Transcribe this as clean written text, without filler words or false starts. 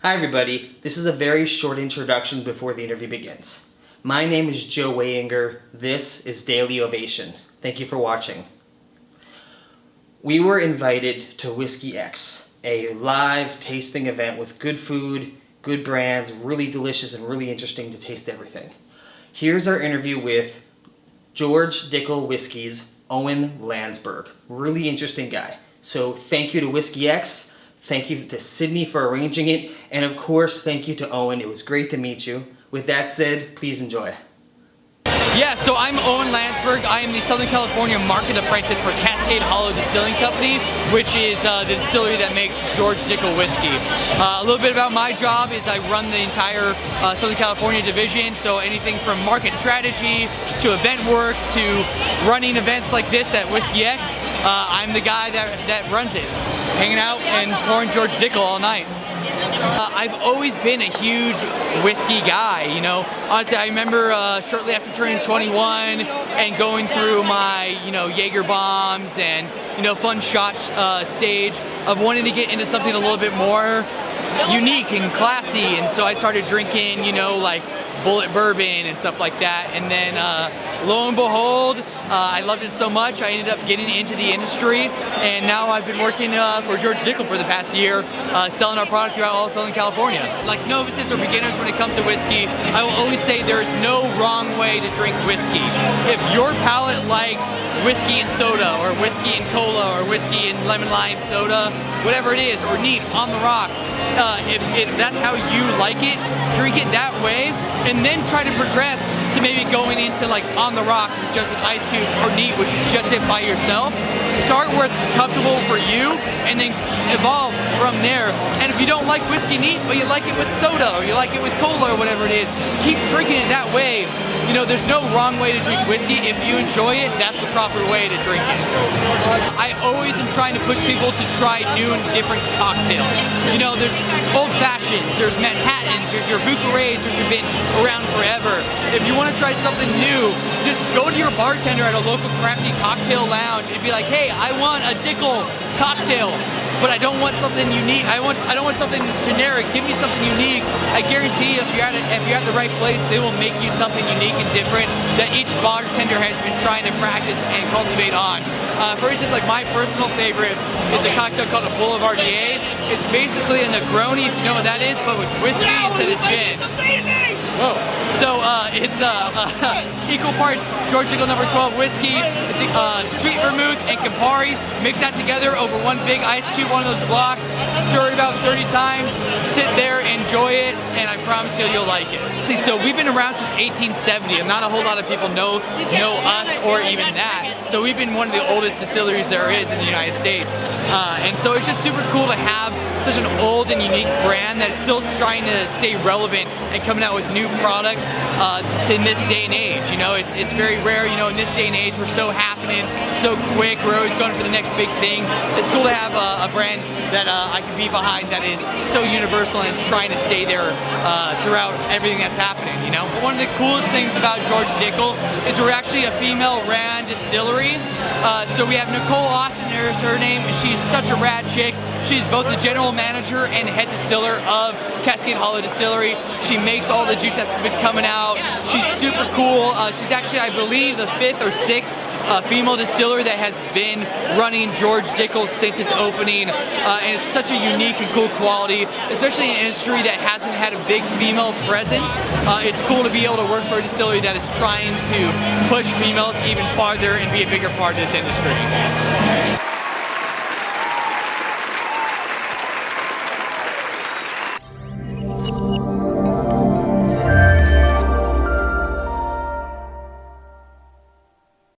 Hi everybody, this is a very short introduction before the interview begins. My name is Joe Wayinger, this is Daily Ovation. Thank you for watching. We were invited to WhiskeyX, a live tasting event with good food, good brands, really delicious and really interesting to taste everything. Here's our interview with George Dickel Whiskey's Owen Lansburg. Really interesting guy. So thank you to WhiskeyX. Thank you to Sydney for arranging it, and of course, thank you to Owen. It was great to meet you. With that said, please enjoy. Yeah, so I'm Owen Lansburg. I am the Southern California Market Apprentice for Cascade Hollow Distilling Company, which is the distillery that makes George Dickel Whiskey. A little bit about my job is I run the entire Southern California division, so anything from market strategy to event work to running events like this at WhiskeyX. I'm the guy that runs it, hanging out and pouring George Dickel all night. I've always been a huge whiskey guy, you know. Honestly, I remember shortly after turning 21 and going through my, Jaeger bombs and, fun shot stage of wanting to get into something a little bit more unique and classy. And so I started drinking, like bullet bourbon and stuff like that. And then lo and behold, I loved it so much I ended up getting into the industry, and now I've been working for George Dickel for the past year, selling our product throughout all Southern California. Like novices or beginners when it comes to whiskey, I will always say there's no wrong way to drink whiskey. If your palate likes whiskey and soda, or whiskey and cola, or whiskey and lemon lime soda, whatever it is, or neat, on the rocks, if that's how you like it, drink it that way, and then try to progress to maybe going into like on the rocks with just with ice cubes, or neat, which is just it by yourself. Start where it's comfortable for you and then evolve from there. And if you don't like whiskey neat, but you like it with soda or you like it with cola or whatever it is, keep drinking it that way. There's no wrong way to drink whiskey. If you enjoy it, that's the proper way to drink it. I always am trying to push people to try new and different cocktails. There's old fashions, there's Manhattans, there's your Bucharest, which have been around forever. If you want to try something new, just go to your bartender at a local crafty cocktail lounge and be like, hey, I want a Dickel cocktail, but I don't want something unique. I don't want something generic. Give me something unique. I guarantee if you're at the right place, they will make you something unique and different that each bartender has been trying to practice and cultivate on. For instance, like my personal favorite is a cocktail called a Boulevardier. It's basically a Negroni, if you know what that is, but with whiskey instead of gin. Whoa. So it's equal parts George Dickel No. 12 whiskey. It's sweet vermouth and Campari. Mix that together over one big ice cube, one of those blocks. Stir it about 30 times. Sit there, enjoy it, and I promise you'll like it. So we've been around since 1870, and not a whole lot of people know us or even that. So we've been one of the oldest distilleries there is in the United States. And so it's just super cool to have such an old and unique brand that's still trying to stay relevant and coming out with new products in this day and age. It's very rare. In this day and age, we're so happening, so quick. We're always going for the next big thing. It's cool to have a brand that I can be behind that is so universal and is trying to stay there throughout everything that's happening. One of the coolest things about George Dickel is we're actually a female-ran distillery. So we have Nicole Austin, there's her name. She's such a rad chick. She's both the general manager and head distiller of Cascade Hollow Distillery. She makes all the juice that's been coming out. She's super cool. She's actually, I believe, the 5th or 6th female distiller that has been running George Dickel since its opening. And it's such a unique and cool quality, especially in an industry that hasn't had a big female presence. It's cool to be able to work for a distillery that is trying to push females even farther and be a bigger part of this industry.